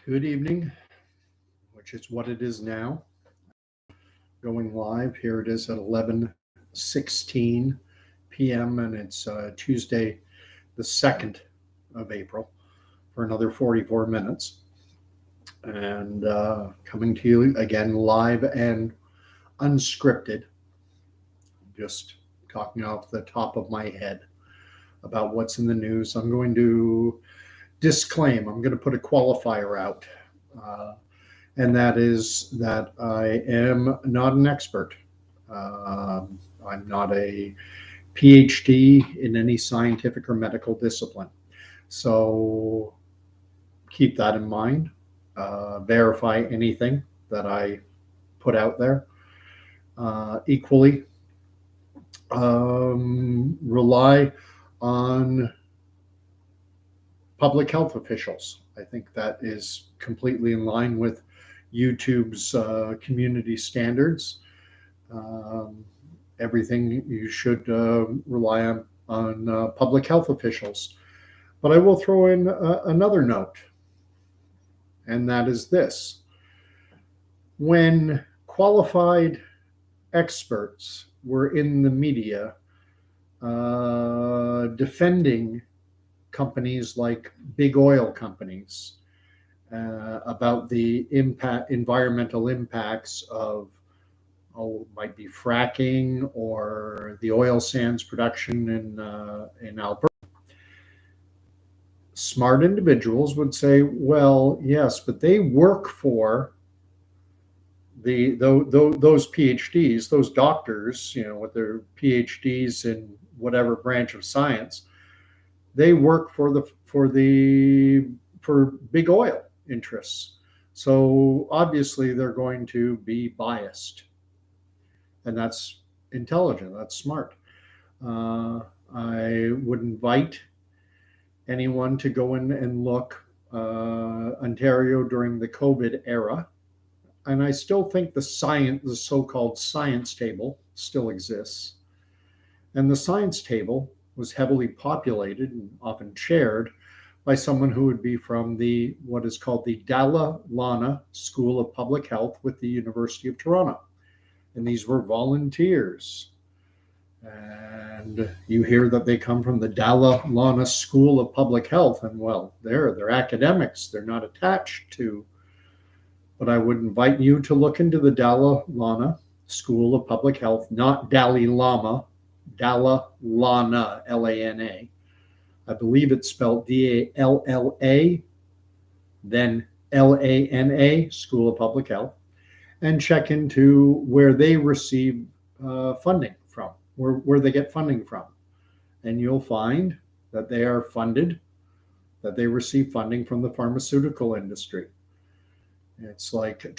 Good evening, which is what it is now. Going live. Here it is at 11:16 p.m. and it's Tuesday, the 2nd of April, for another 44 minutes. And coming to you again live and unscripted, just talking off the top of my head about what's in the news. I'm going to disclaim, I'm going to put a qualifier out. And that is that I am not an expert. I'm not a PhD in any scientific or medical discipline. So keep that in mind. Verify anything that I put out there. Equally, rely on public health officials. I think that is completely in line with YouTube's community standards. Everything you should rely on public health officials. But I will throw in another note, and that is this. When qualified experts were in the media defending companies like big oil companies about the environmental impacts of, might be fracking or the oil sands production in Alberta. Smart individuals would say, well, yes, but they work for those PhDs, those doctors, with their PhDs in whatever branch of science. They work for big oil interests. So obviously they're going to be biased. And that's intelligent, that's smart. I would invite anyone to go in and look Ontario during the COVID era. And I still think the so-called science table still exists. And the science table was heavily populated and often chaired by someone who would be from what is called the Dalla Lana School of Public Health with the University of Toronto. And these were volunteers. And you hear that they come from the Dalla Lana School of Public Health, and well, they're academics, they're not attached to. But I would invite you to look into the Dalla Lana School of Public Health, not Dalai Lama, Dalla Lana, Lana. I believe it's spelled Dalla, then Lana, School of Public Health, and check into where they receive funding from, where they get funding from. And you'll find that they are funded, that they receive funding from the pharmaceutical industry. It's like the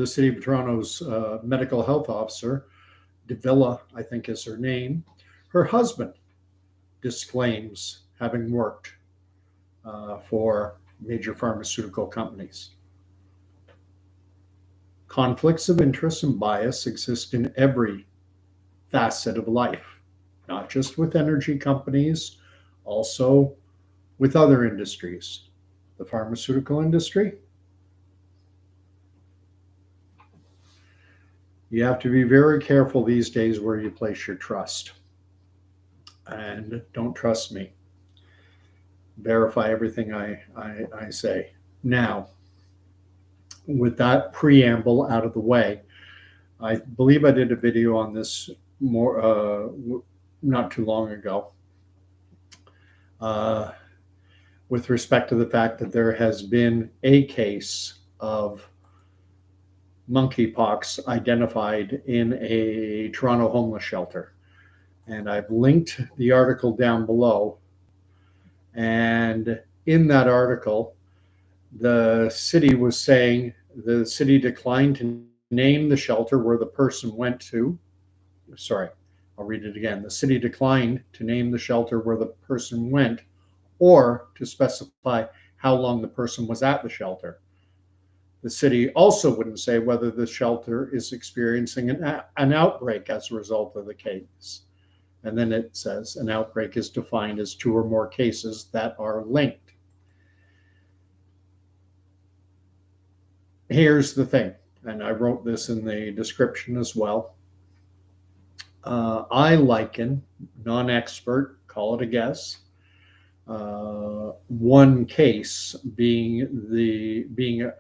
city of Toronto's medical health officer, De Villa, I think is her name. Her husband disclaims having worked for major pharmaceutical companies. Conflicts of interest and bias exist in every facet of life, not just with energy companies, also with other industries. The pharmaceutical industry, you have to be very careful these days where you place your trust. And don't trust me. Verify everything I say. Now, with that preamble out of the way, I believe I did a video on this not too long ago, with respect to the fact that there has been a case of monkeypox identified in a Toronto homeless shelter. And I've linked the article down below. And in that article, the city was saying the city declined to name the shelter where the person went to. Sorry, I'll read it again. The city declined to name the shelter where the person went or to specify how long the person was at the shelter. The city also wouldn't say whether the shelter is experiencing an outbreak as a result of the case. And then it says an outbreak is defined as 2 or more cases that are linked. Here's the thing, and I wrote this in the description as well. I liken, non-expert, call it a guess, one case being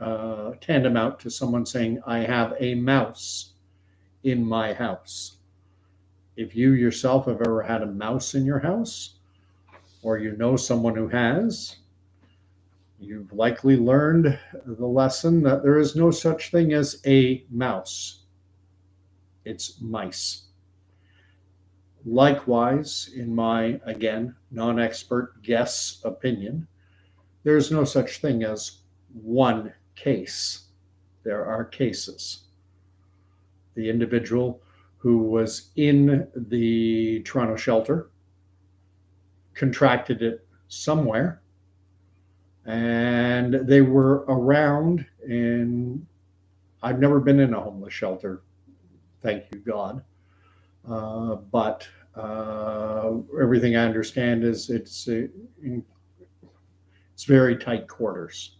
tantamount to someone saying, I have a mouse in my house. If you yourself have ever had a mouse in your house, or you know someone who has, you've likely learned the lesson that there is no such thing as a mouse. It's mice. Likewise, in my, again, non-expert guess opinion, there's no such thing as one case. There are cases. The individual who was in the Toronto shelter contracted it somewhere, and they were around, and I've never been in a homeless shelter, thank you God. But everything I understand is it's very tight quarters.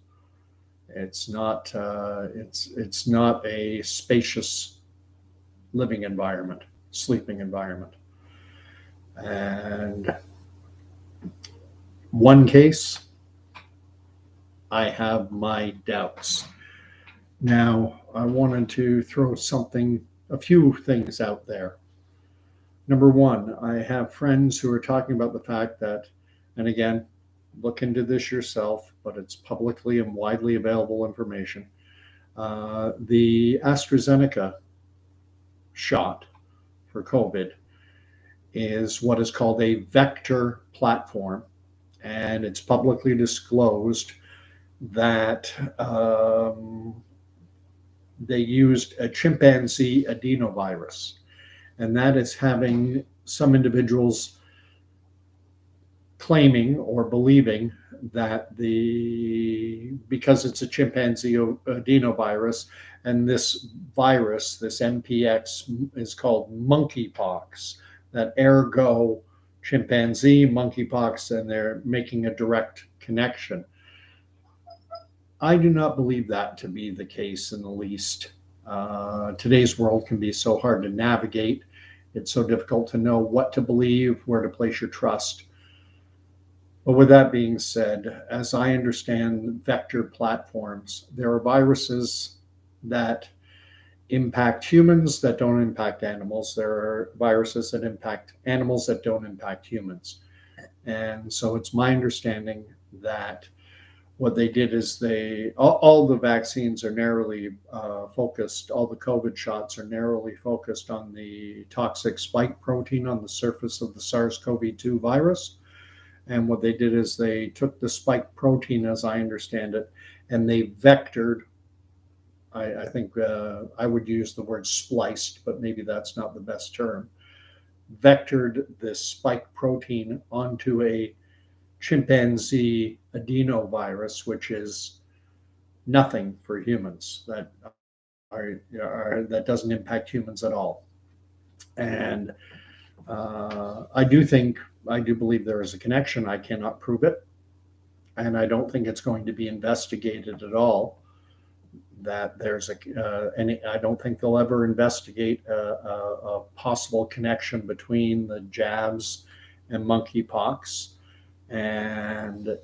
It's not it's not a spacious living environment, sleeping environment. And one case, I have my doubts. Now, I wanted to throw a few things out there. Number one, I have friends who are talking about the fact that, and again, look into this yourself, but it's publicly and widely available information. The AstraZeneca shot for COVID is what is called a vector platform, and it's publicly disclosed that they used a chimpanzee adenovirus, and that is having some individuals claiming or believing that because it's a chimpanzee adenovirus, and this virus, this MPX, is called monkeypox, that ergo chimpanzee monkeypox, and they're making a direct connection. I do not believe that to be the case in the least. Today's world can be so hard to navigate. It's so difficult to know what to believe, where to place your trust. But with that being said, as I understand vector platforms, there are viruses that impact humans that don't impact animals. There are viruses that impact animals that don't impact humans. And so it's my understanding that what they did is all the vaccines are narrowly focused, all the COVID shots are narrowly focused on the toxic spike protein on the surface of the SARS-CoV-2 virus. And what they did is they took the spike protein, as I understand it, and they vectored, I think I would use the word spliced, but maybe that's not the best term, vectored this spike protein onto a chimpanzee adenovirus, which is nothing for humans, that doesn't impact humans at all. And I do believe there is a connection. I cannot prove it, and I don't think it's going to be investigated at all. That there's I don't think they'll ever investigate a possible connection between the jabs and monkeypox, and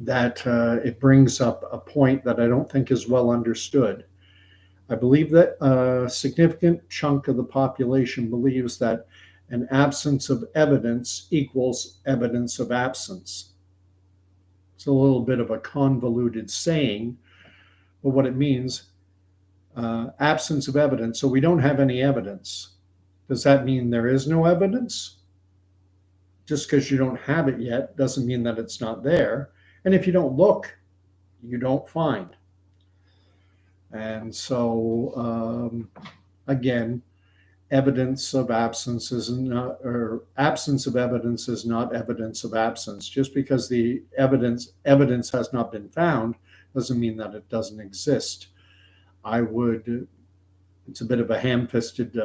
that it brings up a point that I don't think is well understood. I believe that a significant chunk of the population believes that an absence of evidence equals evidence of absence. It's a little bit of a convoluted saying, but what it means, absence of evidence. So we don't have any evidence. Does that mean there is no evidence? Just because you don't have it yet doesn't mean that it's not there. And if you don't look, you don't find. And so, again, evidence of absence is not, or absence of evidence is not evidence of absence. Just because the evidence has not been found doesn't mean that it doesn't exist. It's a bit of a ham-fisted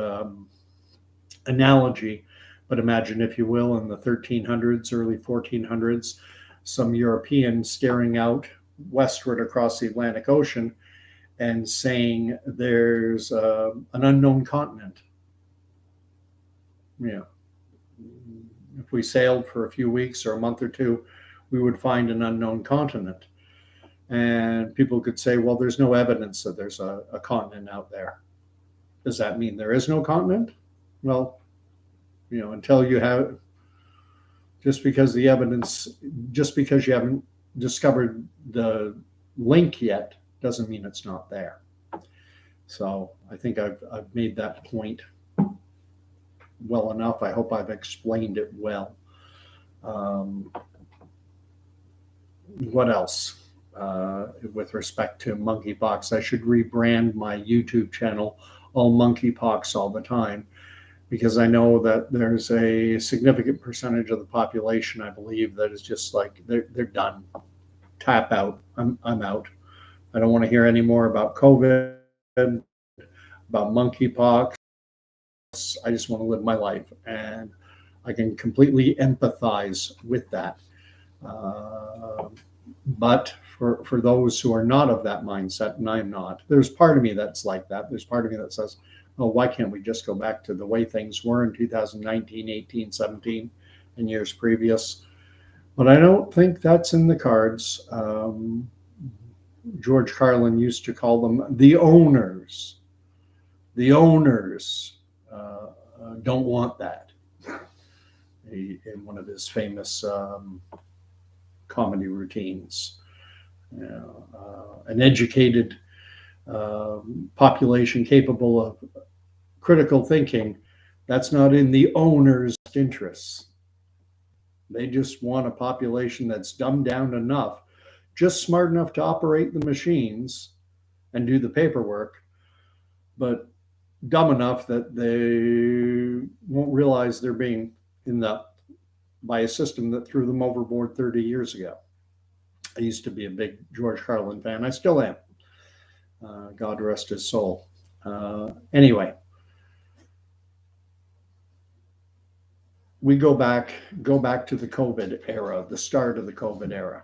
analogy, but imagine, if you will, in the 1300s, early 1400s, some European staring out westward across the Atlantic Ocean and saying there's an unknown continent. You know, if we sailed for a few weeks or a month or two, we would find an unknown continent. And people could say, well, there's no evidence that there's a continent out there. Does that mean there is no continent? Well, until you have, just because you haven't discovered the link yet, doesn't mean it's not there. So I think I've made that point well enough. I hope I've explained it well. What else? With respect to monkeypox, I should rebrand my YouTube channel All Monkeypox All the Time, because I know that there's a significant percentage of the population, I believe, that is just like, they're done. Tap out. I'm out. I don't want to hear any more about COVID, about monkeypox. I just want to live my life, and I can completely empathize with that. But for those who are not of that mindset, and I'm not, there's part of me that's like that. There's part of me that says, oh, why can't we just go back to the way things were in 2019, 18, 17, and years previous? But I don't think that's in the cards. George Carlin used to call them the owners. The owners don't want that. In one of his famous comedy routines, an educated population capable of critical thinking, that's not in the owner's interests. They just want a population that's dumbed down enough, just smart enough to operate the machines and do the paperwork, but dumb enough that they won't realize they're being by a system that threw them overboard 30 years ago. I used to be a big George Carlin fan. I still am. God rest his soul. Anyway, we go back to the COVID era, the start of the COVID era.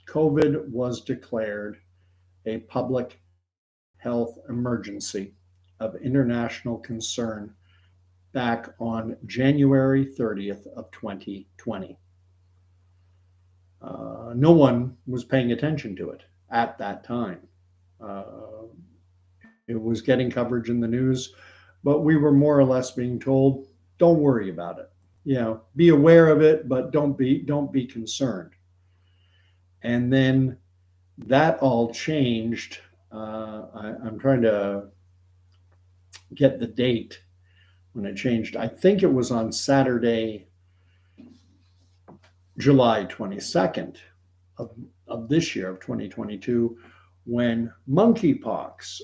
COVID was declared a public health emergency of international concern back on January 30th of 2020. No one was paying attention to it at that time. It was getting coverage in the news, but we were more or less being told, don't worry about it. Be aware of it, but don't be concerned. And then that all changed. I'm trying to get the date when it changed. I think it was on Saturday, July 22nd of this year, of 2022, when monkeypox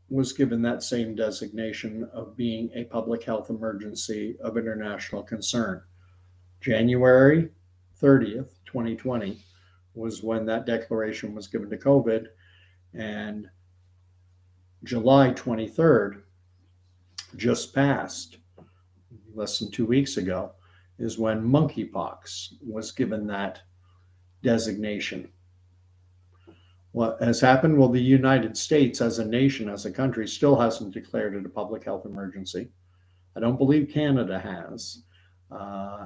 was given that same designation of being a public health emergency of international concern. January 30th, 2020 was when that declaration was given to COVID, and July 23rd, just passed, less than 2 weeks ago, is when monkeypox was given that designation. What has happened? Well, the United States as a nation, as a country, still hasn't declared it a public health emergency. I don't believe Canada has.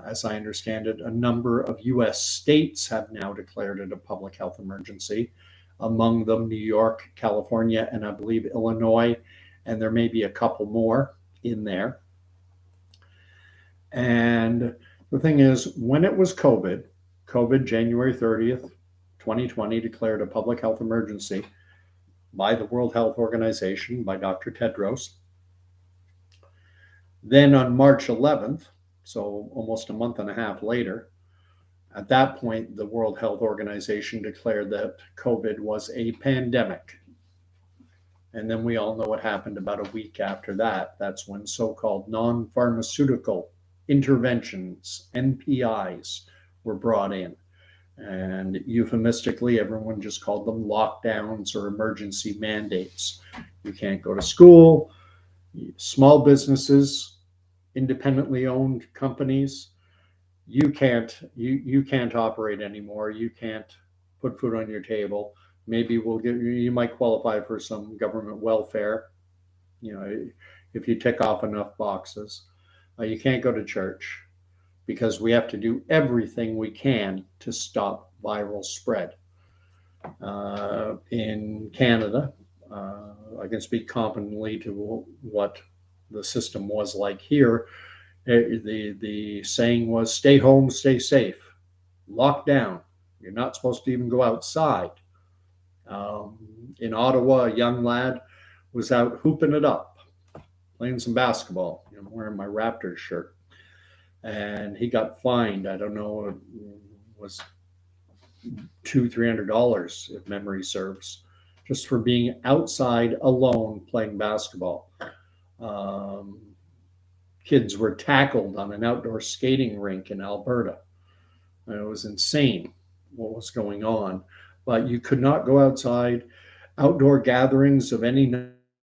As I understand it, a number of US states have now declared it a public health emergency, among them New York, California, and I believe Illinois, and there may be a couple more in there. And the thing is, when it was COVID, January 30th, 2020, declared a public health emergency by the World Health Organization, by Dr. Tedros. Then on March 11th, so almost a month and a half later, at that point, the World Health Organization declared that COVID was a pandemic. And then we all know what happened about a week after that. That's when so-called non-pharmaceutical interventions, NPIs, were brought in. And euphemistically, everyone just called them lockdowns or emergency mandates. You can't go to school. Small businesses independently owned companies, you can't operate anymore. You can't put food on your table. Maybe you might qualify for some government welfare, you know, if you tick off enough boxes. You can't go to church because we have to do everything we can to stop viral spread. In Canada, I can speak confidently to what the system was like here. The saying was, "Stay home, stay safe, lock down. You're not supposed to even go outside." In Ottawa, a young lad was out hooping it up, playing some basketball. I'm wearing my Raptors shirt, and he got fined. I don't know, it was $200-300 if memory serves, just for being outside alone playing basketball. Um, Kids were tackled on an outdoor skating rink in Alberta. It was insane what was going on, but you could not go outside. Outdoor gatherings of any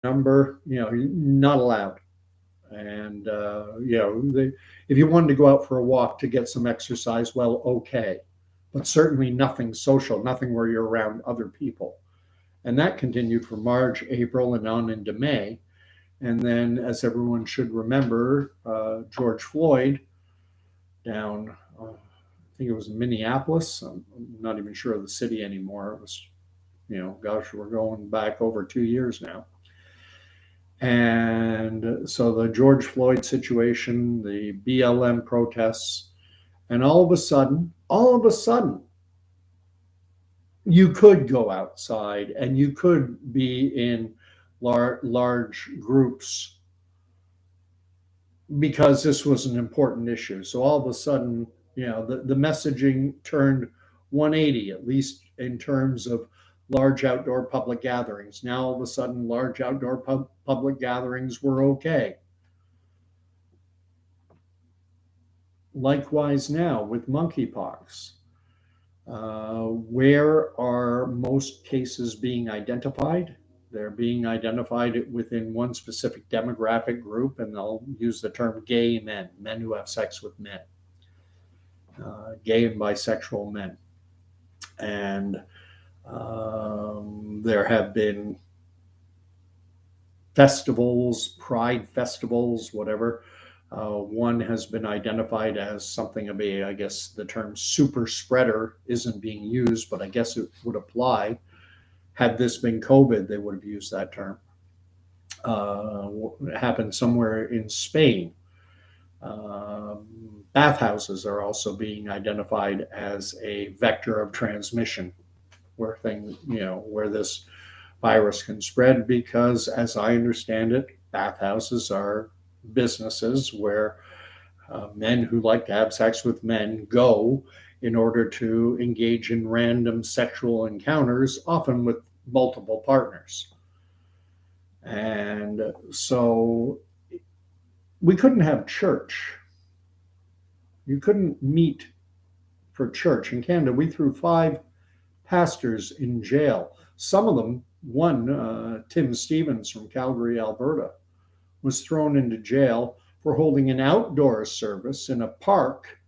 number, not allowed. And if you wanted to go out for a walk to get some exercise, well, okay, but certainly nothing social, nothing where you're around other people. And that continued from March, April, and on into May. And then, as everyone should remember, George Floyd down, I think it was Minneapolis. I'm not even sure of the city anymore. It was, gosh, we're going back over 2 years now. And so the George Floyd situation, the BLM protests, and all of a sudden, you could go outside and you could be in large groups because this was an important issue. So all of a sudden, the messaging turned 180, at least in terms of large outdoor public gatherings. Now all of a sudden, large outdoor public gatherings were okay. Likewise now with monkeypox. Where are most cases being identified? They're being identified within one specific demographic group, and they'll use the term gay men, men who have sex with men, gay and bisexual men. And there have been festivals, pride festivals, whatever. One has been identified as something of I guess the term super spreader isn't being used, but I guess it would apply. Had this been COVID, they would have used that term. It happened somewhere in Spain. Bathhouses are also being identified as a vector of transmission, where this virus can spread, because, as I understand it, bathhouses are businesses where men who like to have sex with men go in order to engage in random sexual encounters, often with multiple partners. And so we couldn't have church. You couldn't meet for church. In Canada, we threw 5 pastors in jail. Some of them, one, Tim Stevens from Calgary, Alberta, was thrown into jail for holding an outdoor service in a park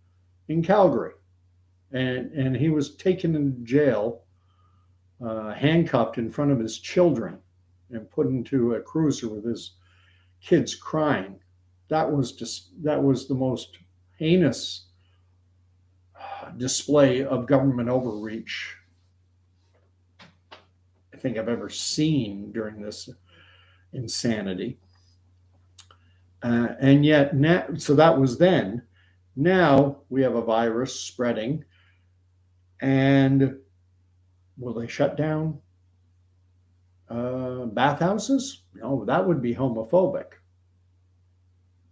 in Calgary. And he was taken into jail, handcuffed in front of his children and put into a cruiser with his kids crying. That was the most heinous display of government overreach I think I've ever seen during this insanity. And yet now, so that was then. Now we have a virus spreading, and will they shut down bathhouses? No, that would be homophobic.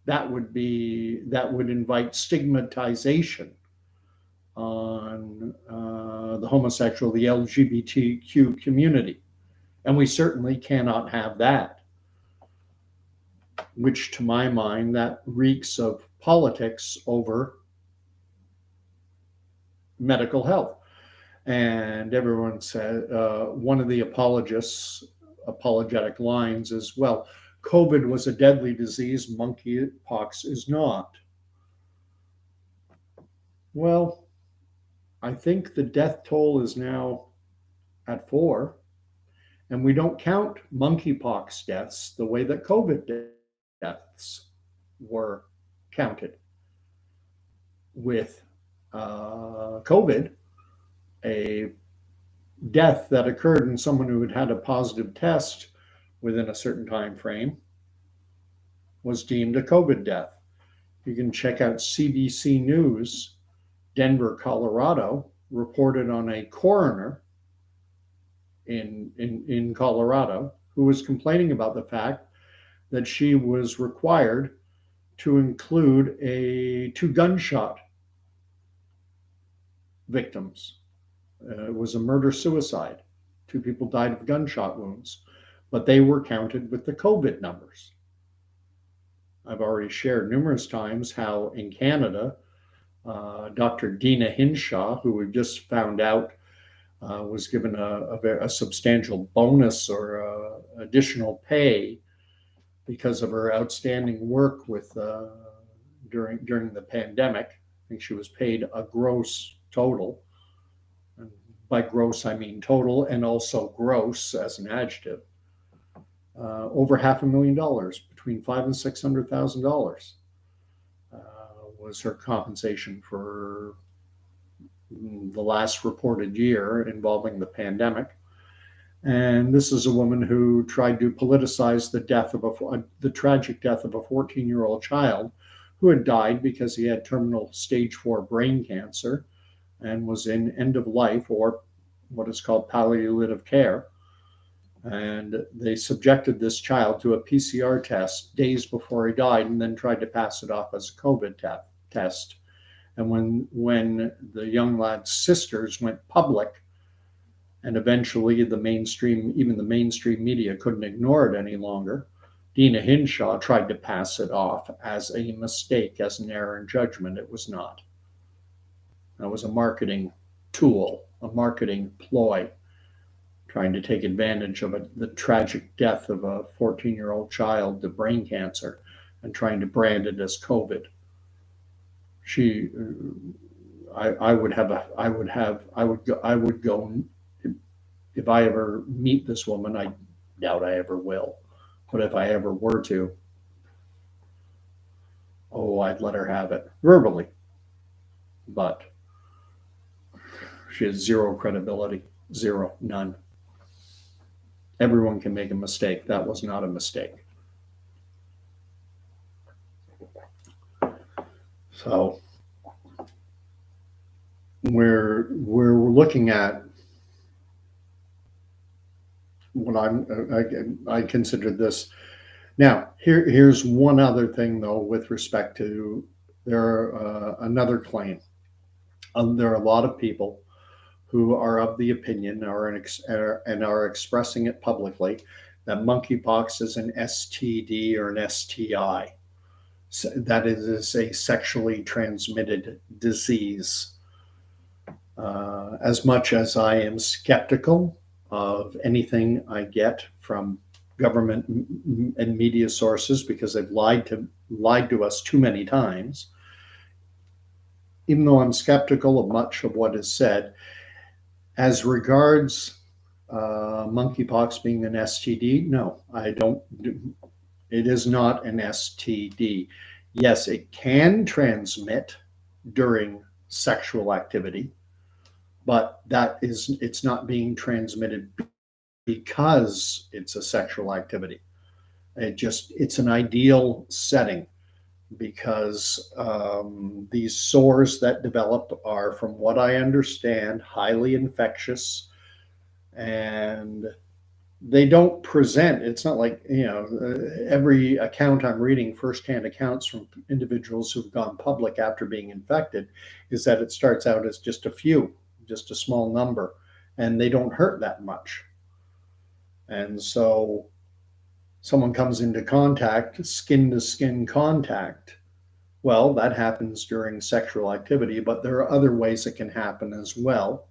That would invite stigmatization on the homosexual, the LGBTQ community, and we certainly cannot have that. Which, to my mind, that reeks of politics over medical health. And everyone said, one of the apologetic lines is, well, COVID was a deadly disease, monkeypox is not. Well, I think the death toll is now at 4, and we don't count monkeypox deaths the way that COVID deaths were counted. With COVID, a death that occurred in someone who had had a positive test within a certain time frame was deemed a COVID death. You can check out CBC News, Denver, Colorado, reported on a coroner in Colorado who was complaining about the fact that she was required to include 2 gunshot victims. It was a murder-suicide. 2 people died of gunshot wounds, but they were counted with the COVID numbers. I've already shared numerous times how in Canada, Dr. Dina Hinshaw, who we've just found out was given a substantial bonus or additional pay because of her outstanding work with during the pandemic. I think she was paid a gross total. And by gross, I mean total and also gross as an adjective. Over $500,000, between $500,000 and $600,000 was her compensation for the last reported year involving the pandemic. And this is a woman who tried to politicize the tragic death of a 14-year-old child who had died because he had terminal stage 4 brain cancer and was in end of life, or what is called palliative care. And they subjected this child to a PCR test days before he died and then tried to pass it off as a COVID test. And when the young lad's sisters went public, and eventually even the mainstream media couldn't ignore it any longer, Dina Hinshaw tried to pass it off as a mistake, as an error in judgment. It was not. That was a marketing tool, a marketing ploy, trying to take advantage of the tragic death of a 14-year-old child to brain cancer and trying to brand it as COVID. I would go, if I ever meet this woman. I doubt I ever will, but if I ever were to, I'd let her have it verbally. But she has zero credibility, none. Everyone can make a mistake. That was not a mistake. So we're looking at what I consider this. Now, here's one other thing, though, with respect to another claim. There are a lot of people who are of the opinion and are expressing it publicly that monkeypox is an STD or an STI. So that is a sexually transmitted disease. As much as I am skeptical of anything I get from government and media sources because they've lied to us too many times, even though I'm skeptical of much of what is said, as regards monkeypox being an STD, no, I don't. It is not an STD. Yes, it can transmit during sexual activity, but it's not being transmitted because it's a sexual activity. It's an ideal setting because these sores that develop are, from what I understand, highly infectious, and they don't present. It's not like, every account I'm reading, firsthand accounts from individuals who've gone public after being infected, is that it starts out as just a small number, and they don't hurt that much. And so someone comes into contact, skin to skin contact. Well, that happens during sexual activity, but there are other ways it can happen as well.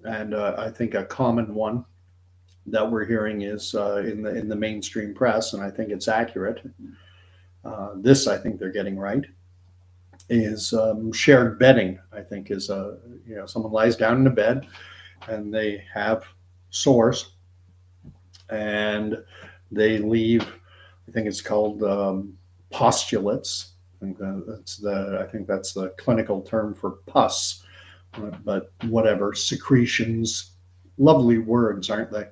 And I think a common one that we're hearing is in the mainstream press, and I think it's accurate. This I think they're getting right. Is shared bedding. I think is someone lies down in a bed and they have sores and they leave. I think it's called postulates. I think that's the clinical term for pus, but whatever, secretions. Lovely words, aren't they?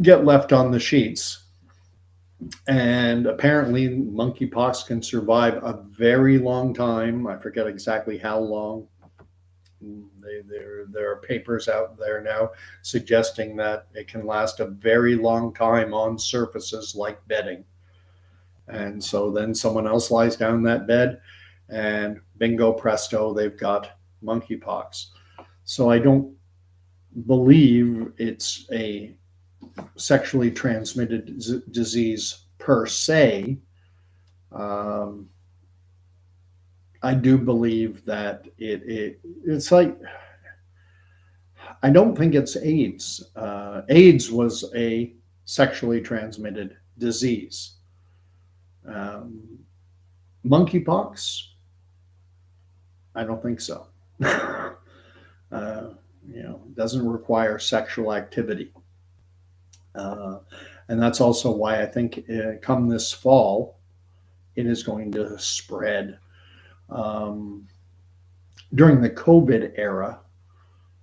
Get left on the sheets. And apparently, monkeypox can survive a very long time. I forget exactly how long. There are papers out there now suggesting that it can last a very long time on surfaces like bedding. And so then someone else lies down in that bed, and bingo presto, they've got monkeypox. So I don't believe it's a sexually transmitted disease per se. Um, I do believe that it's like, I don't think it's AIDS. AIDS was a sexually transmitted disease. Monkeypox, I don't think so. Doesn't require sexual activity. And that's also why I think come this fall, it is going to spread. During the COVID era,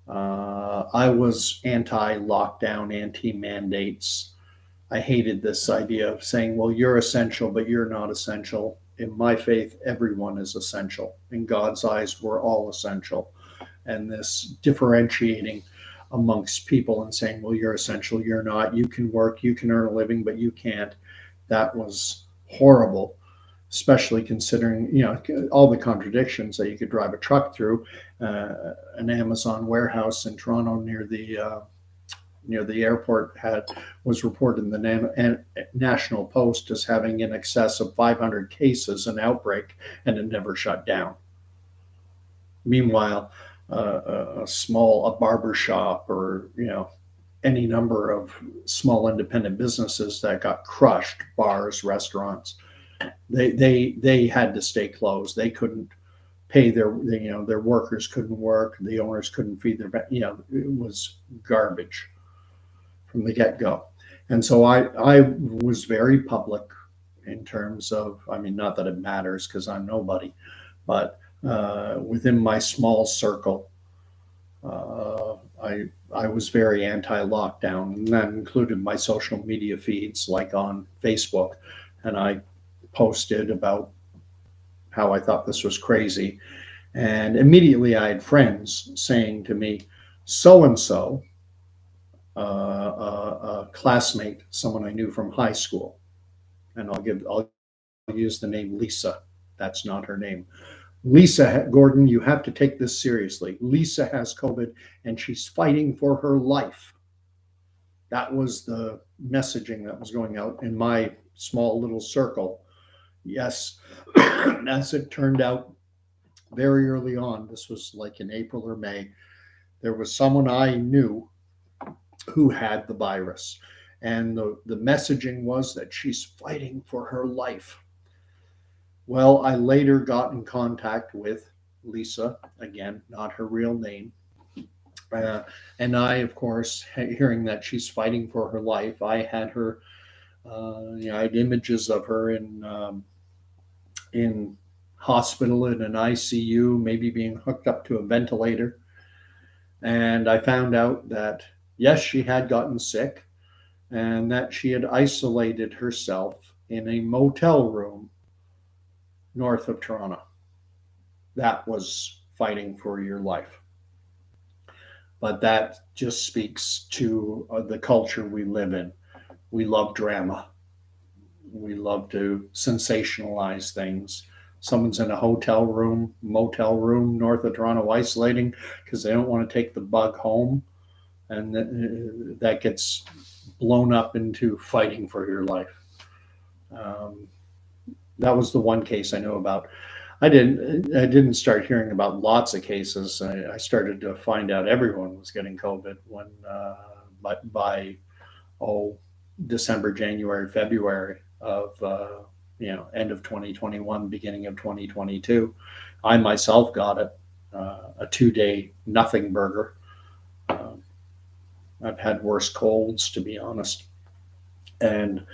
I was anti-lockdown, anti-mandates. I hated this idea of saying, well, you're essential, but you're not essential. In my faith, everyone is essential. In God's eyes, we're all essential. And this differentiating amongst people and saying, well, you're essential, you're not, you can work, you can earn a living, but you can't. That was horrible, especially considering, all the contradictions that you could drive a truck through. An Amazon warehouse in Toronto near the airport was reported in the National Post as having in excess of 500 cases, an outbreak, and it never shut down. Meanwhile, a barber shop or any number of small independent businesses that got crushed, bars, restaurants, they had to stay closed. They couldn't pay their workers couldn't work, the owners couldn't feed their it was garbage from the get-go. And so I was very public in terms of, I mean, not that it matters because I'm nobody, but within my small circle, I was very anti-lockdown, and that included my social media feeds, like on Facebook, and I posted about how I thought this was crazy, and immediately I had friends saying to me, "So and so, a classmate, someone I knew from high school, and I'll use the name Lisa. That's not her name." Lisa, Gordon, you have to take this seriously. Lisa has COVID and she's fighting for her life. That was the messaging that was going out in my small little circle. Yes, as it turned out, very early on, this was like in April or May, there was someone I knew who had the virus. And the messaging was that she's fighting for her life. Well, I later got in contact with Lisa, again, not her real name. And I, of course, hearing that she's fighting for her life, I had her, I had images of her in hospital in an ICU, maybe being hooked up to a ventilator. And I found out that, yes, she had gotten sick and that she had isolated herself in a motel room north of Toronto. That was fighting for your life. But that just speaks to the culture we live in. We love drama. We love to sensationalize things. Someone's in a motel room north of Toronto isolating because they don't want to take the bug home. And that gets blown up into fighting for your life. That was the one case I know about. I didn't start hearing about lots of cases. I started to find out everyone was getting COVID when by December, January, February of end of 2021, beginning of 2022. I myself got it, a 2-day nothing burger. I've had worse colds, to be honest. And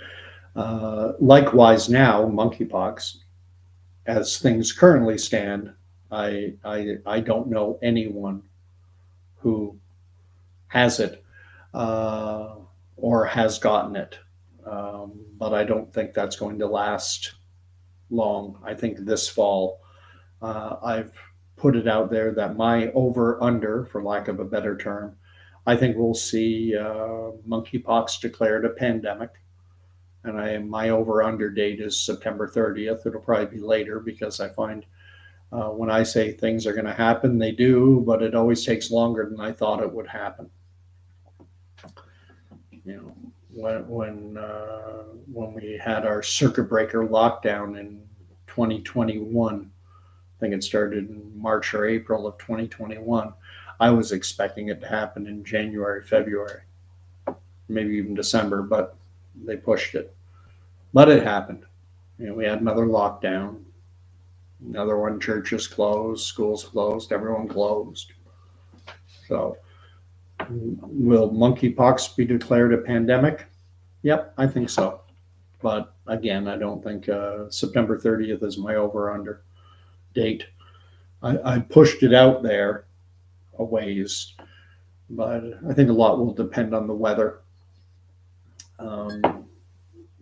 likewise now, monkeypox, as things currently stand, I don't know anyone who has it or has gotten it. But I don't think that's going to last long. I think this fall, I've put it out there that my over under, for lack of a better term, I think we'll see monkeypox declared a pandemic. And my over under date is September 30th. It'll probably be later because I find when I say things are going to happen, they do, but it always takes longer than I thought it would happen. When we had our circuit breaker lockdown in 2021, I think it started in March or April of 2021. I was expecting it to happen in January, February, maybe even December, but they pushed it. But it happened. We had another lockdown. Another one, churches closed, schools closed, everyone closed. So will monkeypox be declared a pandemic? Yep, I think so. But again, I don't think September 30th is my over-under date. I pushed it out there a ways, but I think a lot will depend on the weather.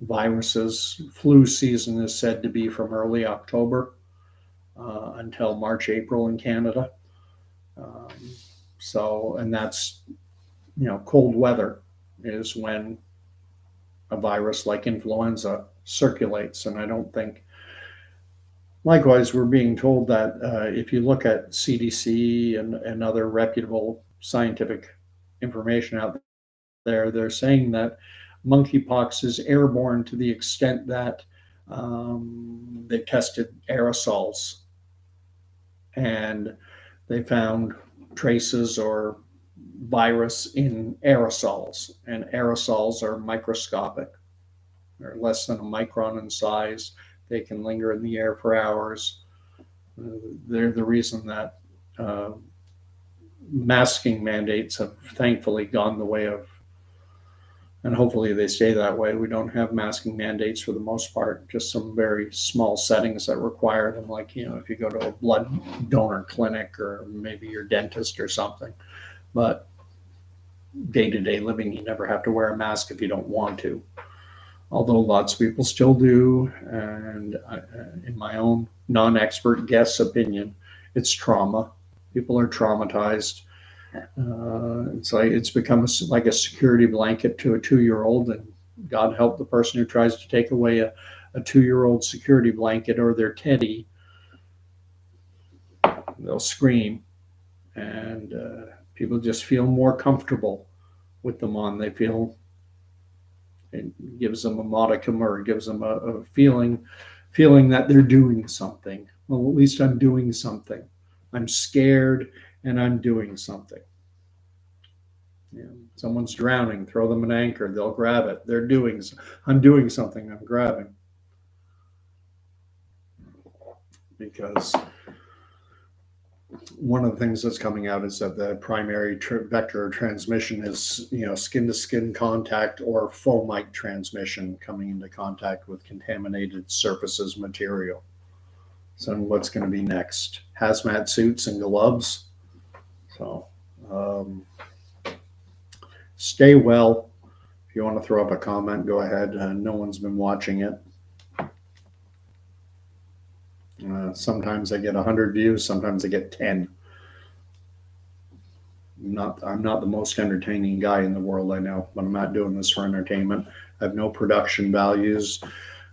Viruses, flu season is said to be from early October until March, April in Canada. And that's, cold weather is when a virus like influenza circulates. And I don't think, likewise, we're being told that if you look at CDC and other reputable scientific information out there, they're saying that monkeypox is airborne to the extent that they tested aerosols and they found traces or virus in aerosols, and aerosols are microscopic. They're less than a micron in size. They can linger in the air for hours. They're the reason that masking mandates have thankfully gone the way of, and hopefully they stay that way. We don't have masking mandates for the most part, just some very small settings that require them, like, if you go to a blood donor clinic or maybe your dentist or something. But day-to-day living, you never have to wear a mask if you don't want to. Although lots of people still do, and in my own non-expert guess opinion, it's trauma. People are traumatized. It's become like a security blanket to a 2-year-old, and God help the person who tries to take away a 2-year-old security blanket or their teddy. They'll scream, and people just feel more comfortable with them on. They feel it gives them a modicum, or it gives them a feeling that they're doing something. Well, at least I'm doing something. I'm scared and I'm doing something. Someone's drowning, throw them an anchor, they'll grab it. I'm doing something, I'm grabbing. Because one of the things that's coming out is that the primary vector of transmission is, skin-to-skin contact or fomite transmission, coming into contact with contaminated surfaces material. So what's going to be next? Hazmat suits and gloves. So stay well. If you want to throw up a comment, go ahead. No one's been watching it. Sometimes I get 100 views, sometimes I get 10. I'm not the most entertaining guy in the world, I know, but I'm not doing this for entertainment. I have no production values.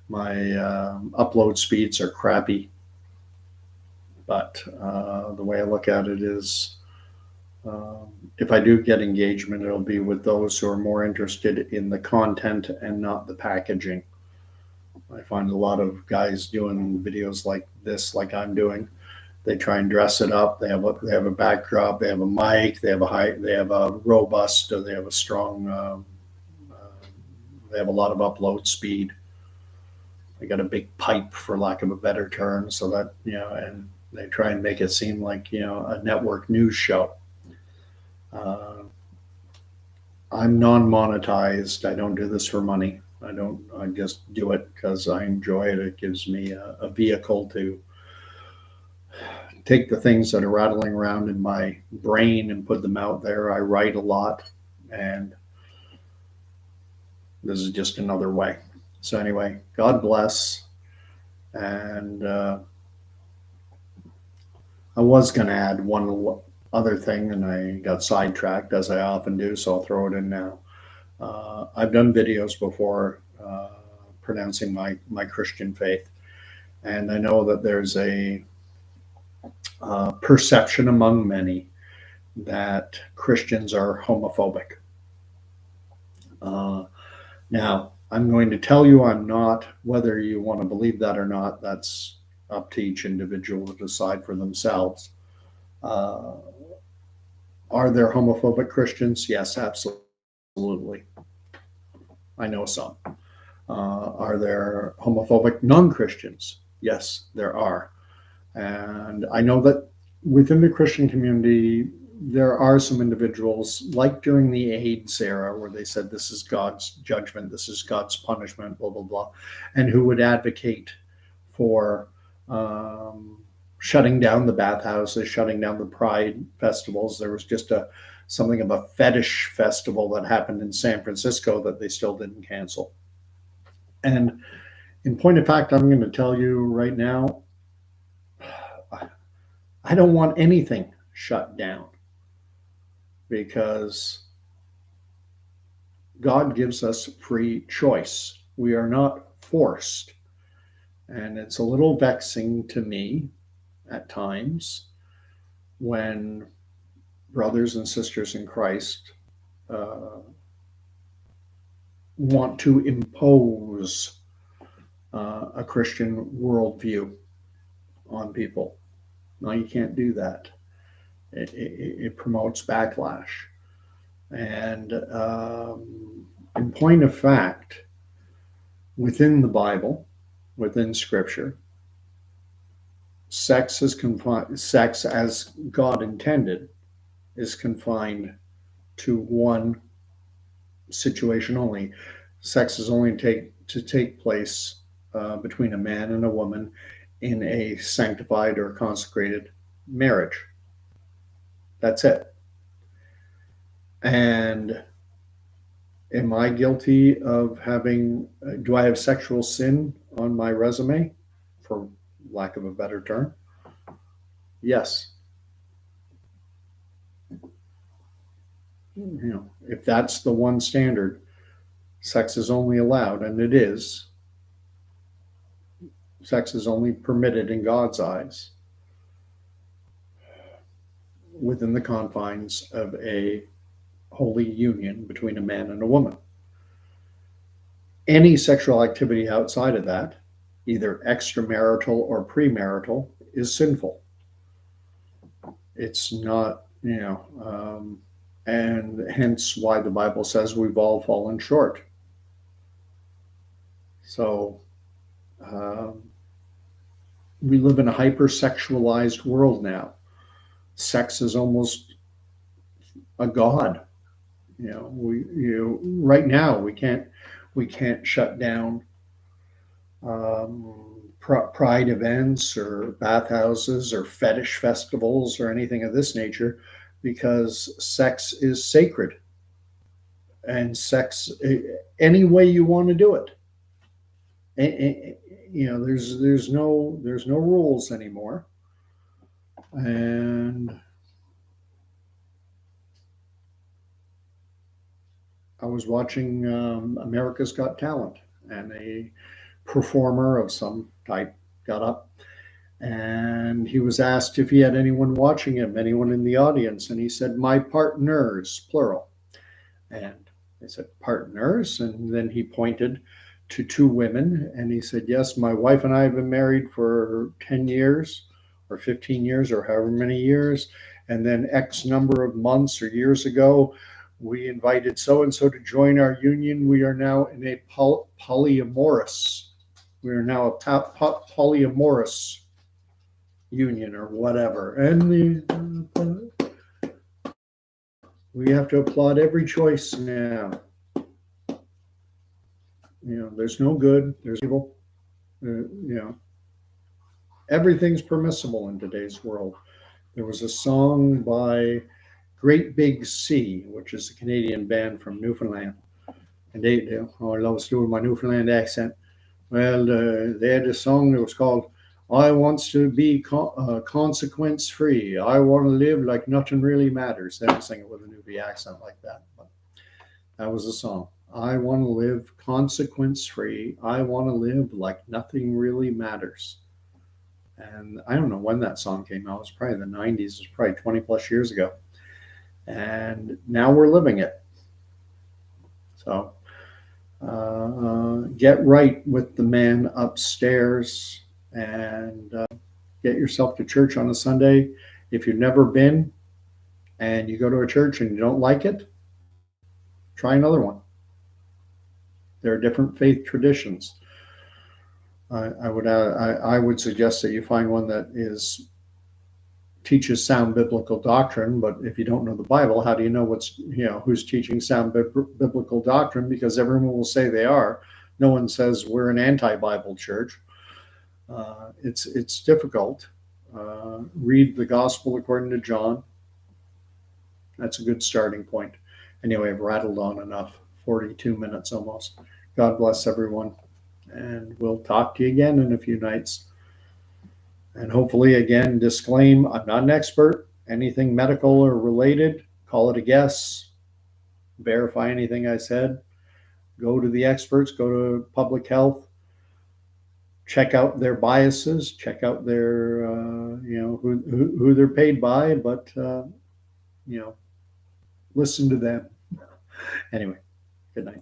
My upload speeds are crappy. But the way I look at it is, if I do get engagement, it'll be with those who are more interested in the content and not the packaging. I find a lot of guys doing videos like this, like I'm doing, They try and dress it up. They have a backdrop. They have a mic. They have a robust. They have a strong. They have a lot of upload speed. They got a big pipe, for lack of a better term, so that and they try and make it seem like a network news show. Uh, I'm non-monetized. I don't do this for money. I don't. I just do it because I enjoy it. It gives me a vehicle to take the things that are rattling around in my brain and put them out there. I write a lot, and this is just another way. So anyway, God bless. And I was going to add one other thing, and I got sidetracked, as I often do, so I'll throw it in now. I've done videos before pronouncing my Christian faith, and I know that there's a perception among many that Christians are homophobic. Now, I'm going to tell you I'm not. Whether you want to believe that or not, that's up to each individual to decide for themselves. Are there homophobic Christians? Yes, absolutely. I know some. Are there homophobic non-Christians? Yes, there are. And I know that within the Christian community, there are some individuals, like during the AIDS era, where they said this is God's judgment, this is God's punishment, blah, blah, blah, and who would advocate for shutting down the bathhouses, shutting down the pride festivals. There was just something of a fetish festival that happened in San Francisco that they still didn't cancel. And in point of fact, I'm going to tell you right now, I don't want anything shut down, because God gives us free choice. We are not forced. And it's a little vexing to me at times when brothers and sisters in Christ want to impose a Christian worldview on people. No, you can't do that. It promotes backlash. And in point of fact, within the Bible, within Scripture, sex is confined. Sex, as God intended, is confined to one situation only. Sex is only to take place between a man and a woman in a sanctified or consecrated marriage. That's it. And am I guilty of do I have sexual sin on my resume, for lack of a better term? Yes. If that's the one standard, sex is only allowed, and it is. Sex is only permitted in God's eyes within the confines of a holy union between a man and a woman. Any sexual activity outside of that, either extramarital or premarital, is sinful. It's not, and hence why the Bible says we've all fallen short. So we live in a hypersexualized world now. Sex is almost a god. Right now we can't shut down pride events or bathhouses or fetish festivals or anything of this nature, because sex is sacred, and sex, any way you want to do it. There's no rules anymore. And I was watching America's Got Talent, and a performer of some type got up, and he was asked if he had anyone watching him, anyone in the audience, and he said, "My partners," plural. And they said, "Partners?" And then he pointed to two women, and he said, "Yes, my wife and I have been married for 10 years. or 15 years or however many years. And then X number of months or years ago, we invited so and so to join our union. We are now in a polyamorous. We are now a polyamorous union or whatever. And we have to applaud every choice now. There's no good, there's evil. Everything's permissible in today's world. There was a song by Great Big Sea, which is a Canadian band from Newfoundland. And I love doing my Newfoundland accent. Well, they had a song that was called I Wants to Be Consequence Free. I want to live like nothing really matters. They don't sing it with a Newfie accent like that, but that was the song. I want to live consequence free. I want to live like nothing really matters. And I don't know when that song came out. It was probably the 90s. It was probably 20 plus years ago. And now we're living it. So get right with the man upstairs and get yourself to church on a Sunday. If you've never been and you go to a church and you don't like it, try another one. There are different faith traditions. I would suggest that you find one that teaches sound biblical doctrine. But if you don't know the Bible, how do you know who's teaching sound biblical doctrine? Because everyone will say they are. No one says we're an anti-Bible church. It's difficult. Read the Gospel according to John. That's a good starting point. Anyway, I've rattled on enough. 42 minutes almost. God bless everyone. And we'll talk to you again in a few nights. And hopefully, again, disclaim, I'm not an expert. Anything medical or related, call it a guess. Verify anything I said. Go to the experts, go to public health. Check out their biases, check out their, who they're paid by, but, listen to them. Anyway, good night.